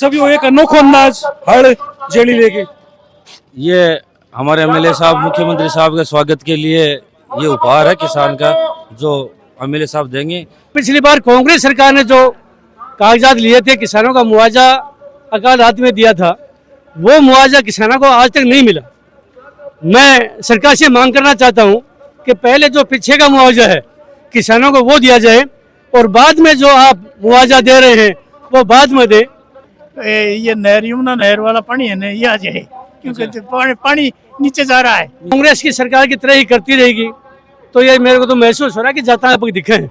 सभी वो एक अनोखा अंदाज हड़ जेड़ी लेके ये हमारे एमएलए साहब मुख्यमंत्री साहब के स्वागत के लिए ये उपहार है किसान का जो एमएलए साहब देंगे। पिछली बार कांग्रेस सरकार ने जो कागजात लिए थे किसानों का मुआवजा अकाल हाथ में दिया था, वो मुआवजा किसानों को आज तक नहीं मिला। मैं सरकार से मांग करना चाहता हूं कि पहले जो पीछे का मुआवजा है किसानों को वो दिया जाए और बाद में जो आप मुआवजा दे रहे हैं वो बाद में दे। ये नहर यमुना नहर वाला पानी है ना, ये आ जाए क्योंकि पानी नीचे जा रहा है। कांग्रेस की सरकार की तरह ही करती रहेगी तो ये मेरे को तो महसूस हो रहा है कि जाता है दिखे हैं।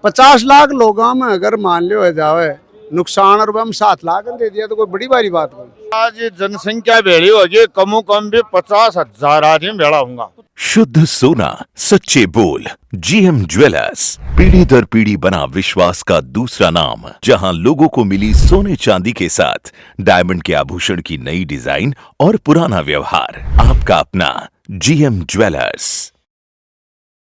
50 लाख लोगों में अगर मान लो हो जावे नुकसान और हम 7 लाख दे दिया तो कोई बड़ी बारी बात नहीं। आज जनसंख्या भेड़ी होगी, कमो कम भी 50,000 आदमी भेड़ा होगा। शुद्ध सोना, सच्चे बोल। जीएम ज्वेलर्स, पीढ़ी दर पीढ़ी बना विश्वास का दूसरा नाम, जहां लोगों को मिली सोने चांदी के साथ डायमंड के आभूषण की नई डिजाइन और पुराना व्यवहार। आपका अपना GM jewellers.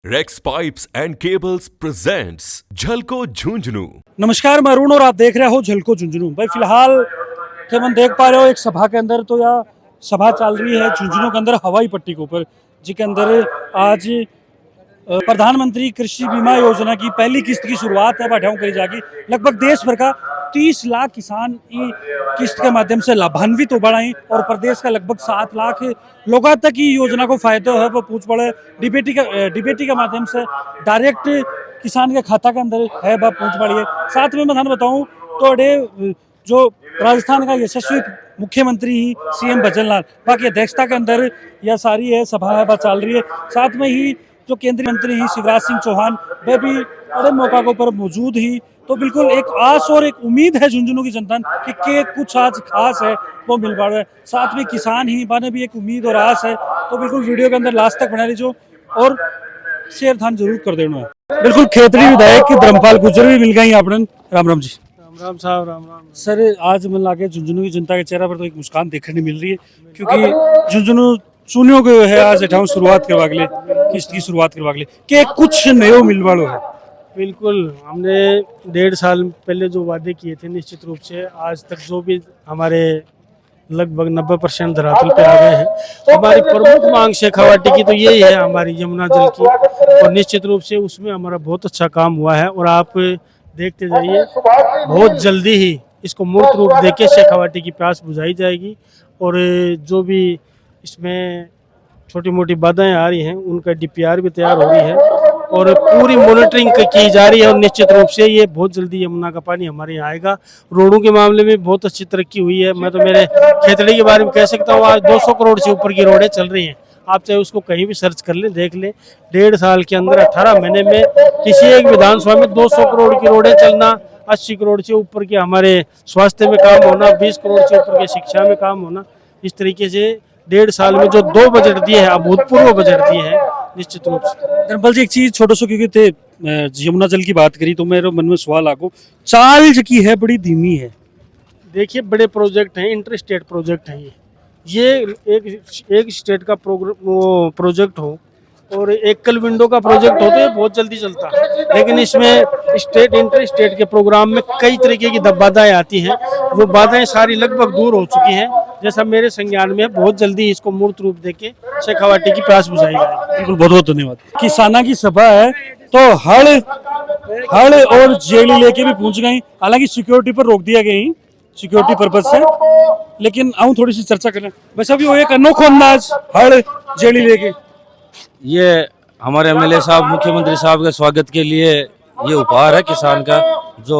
Rex pipes and cables presents Jhalko Jhunjhunu. नमस्कार, मैं अरुण और आप देख रहे हो झलको झुंझुनू। भाई फिलहाल हम देख पा रहे हो एक सभा के अंदर, तो यह सभा चल रही है झुंझुनू के अंदर हवाई पट्टी के ऊपर, जिसके अंदर आज प्रधानमंत्री कृषि बीमा योजना की पहली किस्त की शुरुआत है बाठाओं करी जाएगी। लगभग देश भर का 30 लाख किसान किस्त के माध्यम से लाभान्वित हो बढ़ाई और प्रदेश का लगभग 7 लाख लोगों तक की योजना को फायदा है वो पूछ पड़े। डीबीटी के माध्यम से डायरेक्ट किसान के खाता के अंदर है वह पूछ पड़ी है। साथ में मैं थाने बताऊँ तो जो राजस्थान का यशस्वी मुख्यमंत्री ही सीएम भजनलाल बाकी अध्यक्षता के अंदर यह सारी है सभा है वह चल रही है। साथ में ही जो केंद्रीय मंत्री ही शिवराज सिंह चौहान वह भी बड़े मौका के ऊपर मौजूद ही। तो बिल्कुल एक आस और एक उम्मीद है झुंझुनू की जनता कि कुछ आज खास है वो मिल पा रहा है। साथ में किसान ही बाने भी एक उम्मीद और आस है। तो बिल्कुल वीडियो के अंदर लास्ट तक बना लीजिए और शेयर धान जरूर कर देना। बिल्कुल खेतरी विधायक धर्मपाल गुर्जर भी मिल गई आपने। राम राम जी। राम साहब, राम राम सर, आज मन लाके झुंझुनू की जनता के चेहरा पर तो एक मुस्कान देखने मिल रही है क्योंकि झुंझुनू चुनियों के है आज एठाऊ शुरुआत करवा के लिए किस्त की शुरुआत करवा के लिए कि कुछ नयो मिल वालों है। बिल्कुल, हमने 1.5 साल पहले जो वादे किए थे निश्चित रूप से आज तक जो भी हमारे लगभग 90% धरातल पे आ गए हैं। हमारी प्रमुख मांग शेखावाटी की तो यही है हमारी यमुना जल की, और निश्चित रूप से उसमें हमारा बहुत अच्छा काम हुआ है और आप देखते जाइए बहुत जल्दी ही इसको मूर्त रूप देके शेखावाटी की प्यास बुझाई जाएगी और जो भी इसमें छोटी मोटी बाधाएं आ रही हैं उनका डीपीआर भी तैयार हो रही है और पूरी मॉनिटरिंग की जा रही है और निश्चित रूप से ये बहुत जल्दी यमुना का पानी हमारे यहाँ आएगा। रोडों के मामले में बहुत अच्छी तरक्की हुई है। मैं तो मेरे खेतड़ी के बारे में कह सकता हूँ, आज 200 करोड़ से ऊपर की रोडें चल रही हैं। आप चाहे उसको कहीं भी सर्च कर लें, देख लें। 1.5 साल के अंदर 18 महीने में किसी एक विधानसभा में 200 करोड़ की रोडें चलना, 80 करोड़ से ऊपर के हमारे स्वास्थ्य में काम होना, 20 करोड़ से ऊपर के शिक्षा में काम होना, इस तरीके से 1.5 साल में जो 2 बजट दिए हैं, अभूतपूर्व बजट दिए हैं निश्चित रूप से। धर्मपाल जी, एक चीज छोटो सो क्योंकि थे यमुना जल की बात करी तो मेरे मन में सवाल आको, चाल की है बड़ी धीमी है। देखिए, बड़े प्रोजेक्ट हैं, इंटर स्टेट प्रोजेक्ट हैं। ये एक स्टेट का प्रोजेक्ट हो और एकल विंडो का प्रोजेक्ट हो तो ये बहुत जल्दी चलता है, लेकिन इसमें स्टेट इंटर स्टेट के प्रोग्राम में कई तरीके की बाधाएं आती हैं। वो बाधाएं सारी लगभग दूर हो चुकी हैं, जैसा मेरे संज्ञान में बहुत जल्दी इसको मूर्त रूप देके शेखावाटी की प्यास बुझाई जाएगी। बिल्कुल, बहुत बहुत धन्यवाद। किसाना की सभा है तो हड़ और जेली लेके भी पहुंच गई। हालांकि सिक्योरिटी पर रोक दिया गई, सिक्योरिटी पर्पज से, लेकिन आऊँ थोड़ी सी चर्चा करें। वैसे भी वो एक अनोखा अंदाज हड़ जेली लेके ये हमारे एमएलए साहब मुख्यमंत्री साहब के स्वागत के लिए ये उपहार है किसान का जो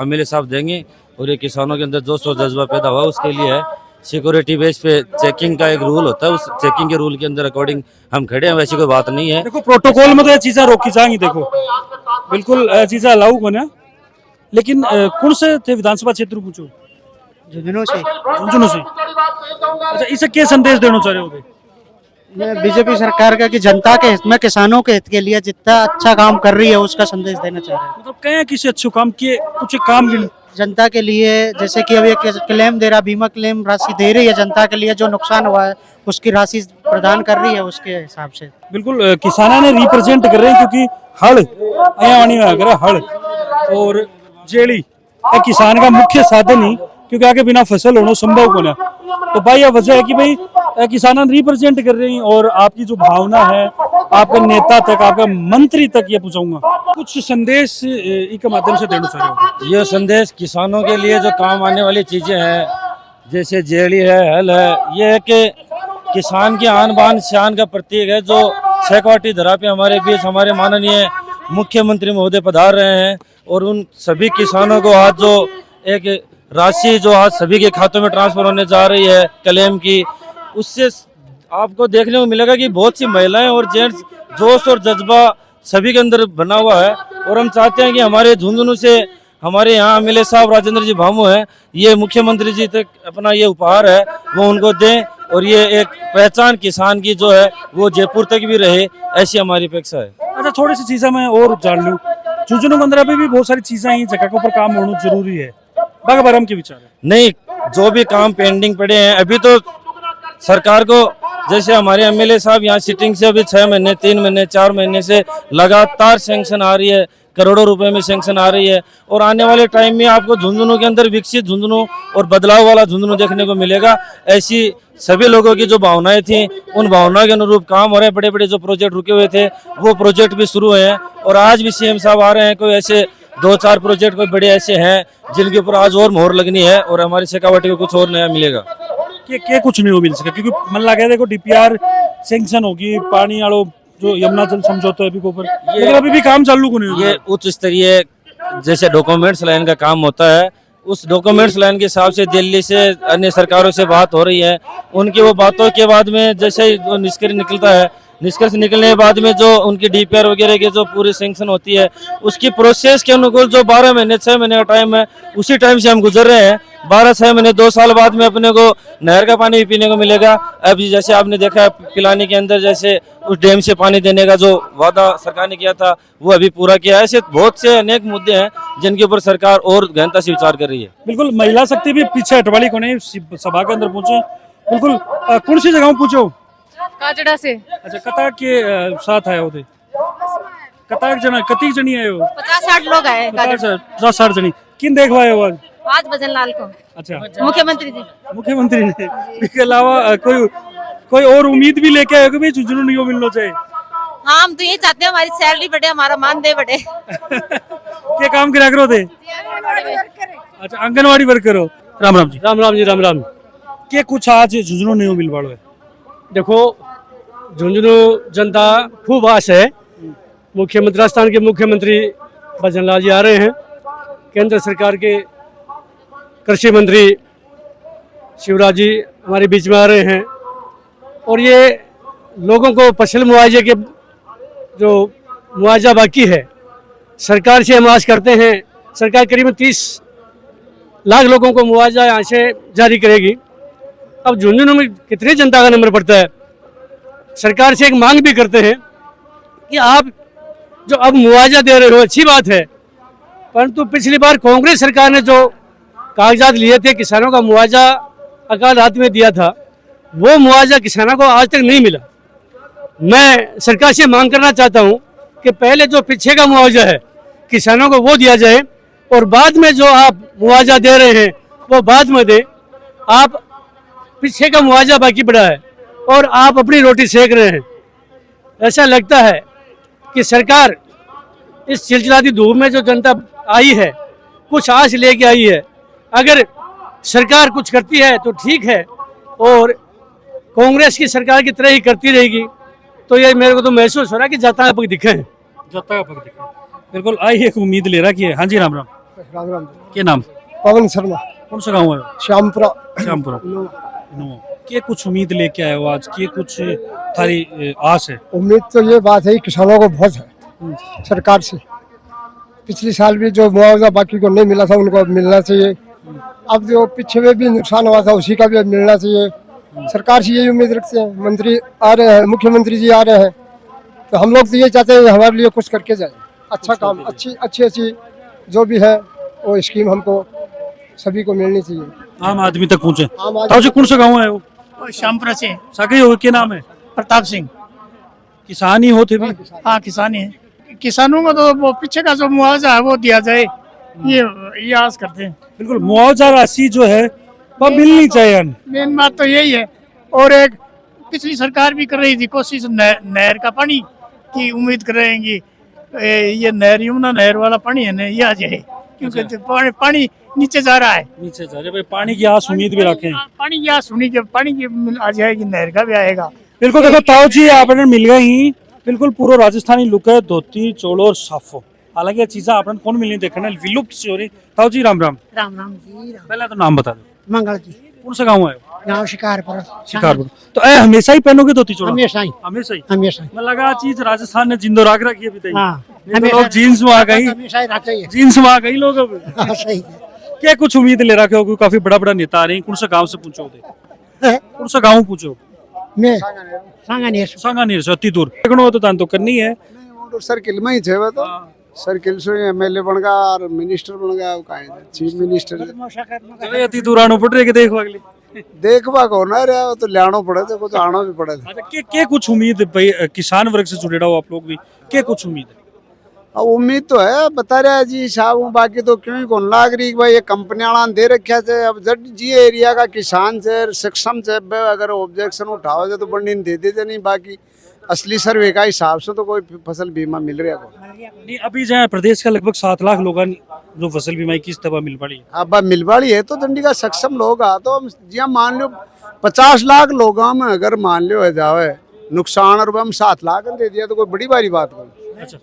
एमएलए साहब देंगे और ये किसानों के अंदर जोश और जज्बा पैदा हुआ उसके लिए है। सिक्योरिटी बेस पे चेकिंग का एक रूल होता है, उस चेकिंग के रूल के अंदर अकॉर्डिंग हम खड़े हैं, वैसी कोई बात नहीं है। देखो प्रोटोकॉल में तो ये चीजें रोकी जाएंगी, देखो बिल्कुल चीजें अलाउ बने, लेकिन कौन से थे विधानसभा क्षेत्र पूछो? झुंझुनू से। झुंझुनू से। अच्छा, इसे क्या संदेश देना चाह रहे हो? बीजेपी सरकार का कि जनता के हित में, किसानों के हित के लिए जितना अच्छा काम कर रही है उसका संदेश देना चाह रहे हैं। मतलब कहें किसी अच्छे काम किए, कुछ काम गिन जनता के लिए, जैसे कि अभी क्लेम दे रहा, बीमा क्लेम राशि दे रही है जनता के लिए, जो नुकसान हुआ है उसकी राशि प्रदान कर रही है उसके हिसाब से। बिल्कुल किसाना ने रिप्रेजेंट कर रहे हैं क्योंकि हड़ हड़ और जेड़ी किसान का मुख्य साधन ही क्योंकि आगे बिना फसल होना संभव को ना। तो भाई यह वजह है कि भाई किसान रिप्रेजेंट कर रही हैं और आपकी जो भावना है आपके नेता तक, आपका मंत्री तक ये पहुंचाऊंगा। कुछ संदेश के माध्यम से देना चाह रहे हो? ये संदेश किसानों के लिए जो काम आने वाली चीजें हैं, जैसे जेड़ी है, हल है, ये है कि किसान की आन बान शान का प्रतीक है, जो सहकावटी धरा पे हमारे बीच हमारे माननीय मुख्यमंत्री महोदय पधार रहे हैं। और उन सभी किसानों को आज जो एक राशि जो आज सभी के खातों में ट्रांसफर होने जा रही है क्लेम की, उससे आपको देखने को मिलेगा कि बहुत सी महिलाएं और जेंट्स जोश और जज्बा सभी के अंदर बना हुआ है। और हम चाहते हैं कि हमारे झुंझुनू से हमारे यहाँ एमएलए साहब राजेंद्र जी भामू है, ये मुख्यमंत्री जी तक अपना ये उपहार है वो उनको दें, और ये एक पहचान किसान की जो है वो जयपुर तक भी रहे, ऐसी हमारी अपेक्षा है। अच्छा, थोड़ी सी चीजें मैं और जान लूँ। झुंझुनू के अंदर अभी भी बहुत सारी चीजें हैं, जगह के ऊपर काम होना जरूरी है, बागा बाराम के विचार है? नहीं, जो भी काम पेंडिंग पड़े हैं अभी तो सरकार को, जैसे हमारे एमएलए साहब यहाँ सिटिंग से अभी 6 महीने 3 महीने 4 महीने से लगातार सैंक्शन आ रही है, करोड़ों रुपए में सैंक्शन आ रही है। और आने वाले टाइम में आपको झुंझुनू के अंदर विकसित झुंझुनू और बदलाव वाला झुंझुनू देखने को मिलेगा। ऐसी सभी लोगों की जो भावनाएं थी उन भावनाओं के अनुरूप काम हो रहे हैं। बड़े बड़े जो प्रोजेक्ट रुके हुए थे वो प्रोजेक्ट भी शुरू हुए हैं, और आज भी सीएम साहब आ रहे हैं। कोई ऐसे 2-4 प्रोजेक्ट कोई बड़े ऐसे हैं जिनके ऊपर आज और मोहर लगनी है, और हमारी शेखावाटी को कुछ और नया मिलेगा। के कुछ नहीं हो मिल सके, क्योंकि मन लगा देखो डीपीआर सैंक्शन होगी, पानी वालों जो यमुना जल समझौता अभी के ऊपर, लेकिन अभी भी काम चालू को नहीं हुआ। ये उच्च स्तरीय जैसे डॉक्यूमेंट्स लाइन का काम होता है, उस डॉक्यूमेंट्स लाइन के हिसाब से दिल्ली से अन्य सरकारों से बात हो रही है। उनकी वो बातों के बाद में जैसे ही निष्कर्ष निकलता है, निष्कर्ष निकलने के बाद में जो उनकी डीपीआर वगैरह की जो पूरी सैंक्शन होती है, उसकी प्रोसेस के अनुकूल जो 12 महीने 6 महीने का टाइम है, उसी टाइम से हम गुजर रहे हैं। 12-6 महीने 2 साल बाद में अपने को नहर का पानी भी पीने को मिलेगा। अभी जैसे आपने देखा पिलानी के अंदर जैसे उस डैम से पानी देने का जो वादा सरकार ने किया था वो अभी पूरा किया है। ऐसे बहुत से अनेक मुद्दे हैं जिनके ऊपर सरकार और गहनता से विचार कर रही है। बिल्कुल, महिला शक्ति भी पीछे हटवाली को नहीं, सभा के अंदर पहुंचे। बिल्कुल, कौन सी जगह पूछो? काजड़ा से। अच्छा, कता के साथ आए होते? कता जना कती जनी आए हो? 50-60 लोग आए। 50-60 जनी। किन देखवाए हो आज भजन लाल को। अच्छा, मुख्यमंत्री जी। मुख्यमंत्री ने इसके अलावा कोई और उम्मीद भी लेके आए हो कि भाई झुंझुनू नहीं मिलना चाहिए? हाँ, हम तो ये चाहते हैं हमारी सैलरी बढ़े, हमारा मानदेय बढ़े। क्या काम करा करो थे? अच्छा, आंगनवाड़ी वर्कर हो। राम राम जी। राम राम जी, राम राम। के कुछ आज झुंझुनू नहीं मिल पाड़ो है? देखो, झुंझुनू जनता खूब आश है। मुख्यमंत्री, राजस्थान के मुख्यमंत्री भजन लाल जी आ रहे हैं। केंद्र सरकार के कृषि मंत्री शिवराज जी हमारे बीच में आ रहे हैं, और ये लोगों को फसल मुआवजे के जो मुआवजा बाकी है सरकार से हम आश करते हैं। सरकार करीबन 30 लाख लोगों को मुआवजा यहाँ से जारी करेगी। अब झुंझुनू में कितनी जनता का नंबर पड़ता है, सरकार से एक मांग भी करते हैं कि आप जो अब मुआवजा दे रहे हो अच्छी बात है, परंतु पिछली बार कांग्रेस सरकार ने जो कागजात लिए थे किसानों का मुआवजा अकाल रात में दिया था, वो मुआवजा किसानों को आज तक नहीं मिला। मैं सरकार से मांग करना चाहता हूं कि पहले जो पीछे का मुआवजा है किसानों को वो दिया जाए, और बाद में जो आप मुआवजा दे रहे हैं वो बाद में दे। आप पीछे का मुआवजा बाकी पड़ा है और आप अपनी रोटी सेक रहे हैं। ऐसा लगता है कि सरकार इस चिलचिलाती धूप में जो जनता आई है कुछ आश लेके आई है। अगर सरकार कुछ करती है तो ठीक है, और कांग्रेस की सरकार की तरह ही करती रहेगी तो ये मेरे को तो महसूस हो रहा है कि जाता पक दिखे हैं। जाता पक दिखे, बिल्कुल। आई एक उम्मीद ले रहा कि हाँ जी। राम राम। राम राम। के नाम? पवन शर्मा। कौन सा गाँव है? श्यामपुरा। श्यामपुरा। के कुछ उम्मीद लेके आए हो आज? के कुछ थारी आस है? उम्मीद तो ये बात है किसानों को बहुत है सरकार से। पिछले साल भी जो मुआवजा बाकी को नहीं मिला था उनको मिलना चाहिए। अब जो पीछे में भी नुकसान हुआ था उसी का भी मिलना चाहिए। सरकार से यही उम्मीद रखते हैं। मंत्री आ रहे हैं, मुख्यमंत्री जी आ रहे हैं, तो हम लोग तो ये चाहते हैं हमारे लिए कुछ करके जाए। अच्छा काम, अच्छी जो भी है वो स्कीम हमको सभी को मिलनी चाहिए, आम आदमी तक पहुँचे। आम आदमी। कौन सा गाँव है वो? श्यामपुरा से। साके हो, क्या नाम है? प्रताप सिंह। किसान ही होते भी? हाँ, किसान ही है। किसानों को तो वो पीछे का जो मुआवजा है वो दिया जाए, ये आस करते हैं। बिल्कुल, मुआवजा राशि जो है वह मिलनी चाहिए। मेन बात तो यही है। और एक पिछली सरकार भी कर रही थी कोशिश, नहर का पानी की उम्मीद कर रहेंगी, ये नहर, यमुना नहर वाला पानी है ना, ये आ जाए, क्योंकि पानी नीचे जा रहा है। नीचे जा रहे भाई, पानी की आस उम्मीद भी रखें। पानी की आस सुनी, जब पानी की आ जाएगी, नहर का भी आएगा। बिल्कुल, देखो ताऊ जी आपने मिल गए ही, बिल्कुल पूरा राजस्थानी लुक है, धोती चोलो और साफो। हालांकि ये चीजें आपने कौन मिलनी देखने विलुप्त सी हो रही। ताऊ जी राम राम। राम राम जी। पहले तो नाम बता दो। मंगल जी। कौन सा गाँव है? गाँव शिकारपुर। शिकारपुर। तो हमेशा ही पहनोगे धोती चोला? हमेशा ही। हमेशा ही। हमेशा। मैं लगा चीज राजस्थान ने जिंदो राख रखी है अभी तक। हाँ, नहीं तो लोग जीन्स में आ गई, हमेशा ही रखा ही है। जीन्स में आ गई लोग अब। हाँ, सही है। क्या कुछ उम्मीद ले रखे हो? काफी बड़ा बड़ा नेता आ रहे हैं, कौन सा गाँव से पूछो? कौन सा गाँव पूछो? मैं सांगानेर। सांगानेर से अति दूर देखो तो तान तो करनी है। सर्किल में ही थे वो तो सर्किल से एमएलए बन गया और मिनिस्टर बन गया, चीफ मिनिस्टर। चलो अति दूर आनो पड़ रही है देखो अगले देखवा को ना रे, वो तो लियानो पड़े थे, वो तो आना भी पड़े थे। अच्छा, के कुछ उम्मीद भाई किसान वर्ग से जुड़े रहो आप लोग भी, के कुछ उम्मीद है? अब उम्मीद तो है, बता रहे जी साहब, बाकी तो क्यों ही कौन लाग रही भाई, ये कंपनी वाला दे रखा है। अब जब जी एरिया का किसान से सक्षम से अगर ऑब्जेक्शन उठाओ तो बंडी दे देते, नहीं बाकी असली सर्वे का हिसाब से तो कोई फसल बीमा मिल रहा है नहीं। अभी जहाँ प्रदेश का लगभग 7 लाख लोग जो फसल बीमा की किस्त मिल पड़ी है। अब मिल पड़ी है तो दंडी का सक्षम लोग आ तो जी मान लो 50 लाख लोग में अगर मान लो है जावे नुकसान, और हम 7 लाख दे दिया तो कोई बड़ी बारी बात नहीं। अच्छा,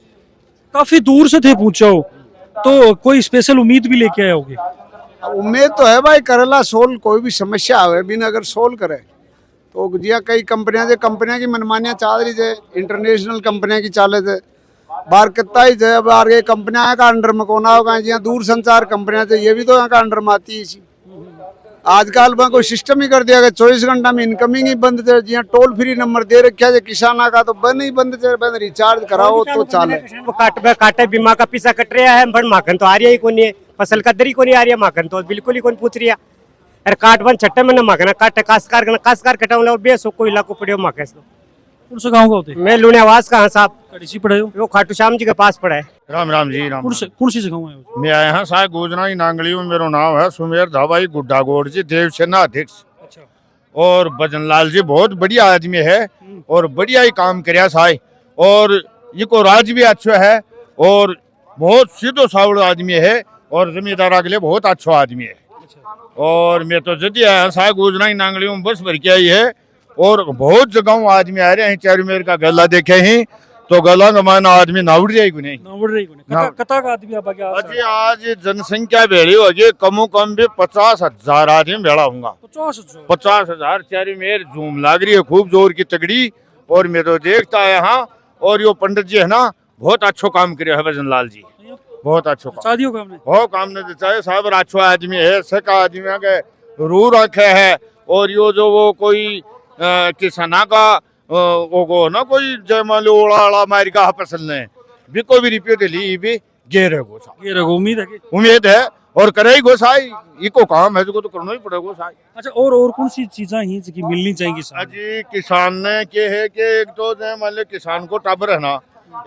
काफी दूर से थे पूछो तो कोई स्पेशल उम्मीद भी लेके आए होगे? उम्मीद तो है भाई, करेला सोल्व कोई भी समस्या आवे बिन अगर सोल्व करे तो जिया कई कंपनियां की मनमानियां चल रही थे, इंटरनेशनल कंपनियां की चाले थे बाहर कितना ही थे। बाहर ये कंपनियां का अंडर में कोना होगा, जिया दूर संचार कंपनियां थे, ये भी तो यहाँ का अंडर में आती है। आजकल में कोई सिस्टम ही कर दिया गया, 24 घंटा में इनकमिंग ही बंद थे। जिया टोल फ्री नंबर दे रखा है किसाना का, तो बंद ही बंद थे, बंद रिचार्ज कराओ तो चाले। काटे बीमा का पीछा कट रहा है, बन माखन तो आ रही ही कौन है, फसल का दरी को नहीं आ रही है, माखन तो बिल्कुल ही कौन पूछ रही है। अरे काट बन छट्टे में न माखना काटे कासकार कटाऊं और बेसो कोई इलाको पड़े माखे। कौन सा गाँव का होते? मैं लुणियावास का साहब। कड़ीसी पड़े हो? वो खाटू श्याम जी के पास पड़ा है। राम राम जी राम। कौन सी जगह है? मैं आया हाँ साहब गोजना ही नांगली में, मेरा नाम है सुमेर धाबाई गुड्डा गोड़ जी, देव सेना अध्यक्ष। अच्छा। और भजन लाल जी बहुत बढ़िया आदमी है और बढ़िया ही काम करया साई, और ये को राज भी अच्छा है और बहुत सीधो सावड़ आदमी है और जमींदार के लिए बहुत अच्छा आदमी है। और मैं तो जल्दी आया साहब गोजना ही नांगली में बस भर के आई है, और बहुत जगह आदमी आ रहे हैं। चारू मेर का गला देखे ही तो गला जमाना आदमी नाउड़ जाएगी नहीं, कता का आदमी आप आगे अजी आज जनसंख्या भेड़ी होगी, कमो कम भी 50,000 आदमी भेड़ा होगा। 50,000 चारी मेर झूम लाग रही है खूब जोर की तगड़ी। और मैं तो देखता है हाँ, और यो पंडित जी है ना बहुत अच्छो काम करे है भजन लाल जी, बहुत अच्छो काम। हो काम ने चाहे साहब अच्छो आदमी है, सका आदमी के रू रखे है। और यो जो वो कोई किसाना का वो ना कोई जय मान लो ओला मार का फसल ने भी कोई भी रिपियो दे ली भी गेर है गोसा, उम्मीद है और करे ही गोसाई, इको काम है जो तो करना ही पड़ेगा गोसाई। अच्छा, और कौन सी चीजें हैं जो मिलनी चाहिए किसान? जी किसान ने के है कि एक तो जय मान लो किसान को टाबर है ना,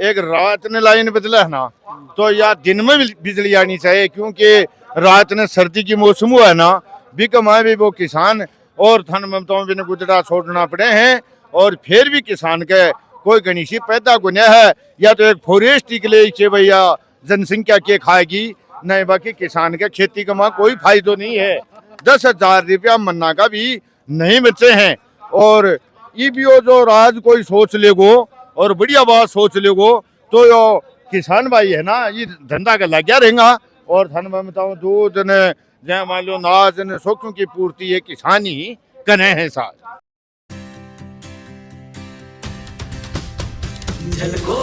एक रात ने लाइन बदले है ना, तो या दिन में बिजली आनी चाहिए, क्योंकि रात ने सर्दी की मौसम हुआ है ना, भी कमाए भी वो किसान और धन ममताओं भी गुजरा छोड़ना पड़े हैं। और फिर भी किसान के कोई गणिशी पैदा गुना है, या तो एक फॉरेस्ट के लिए भैया जनसंख्या के खाएगी नहीं, बाकी किसान के खेती का कोई फायदो नहीं है। 10,000 रुपया मन्ना का भी नहीं बचे हैं। और ये भी जो राज कोई सोच लेगो और बढ़िया बात सोच लेगो तो यो किसान भाई है ना, ये धंधा का लग गया रहेगा। और धन में बताऊँ दूध ने जय मान लो नाज ने शौकों की पूर्ति ये किसान ही कने हैं साथ। झलको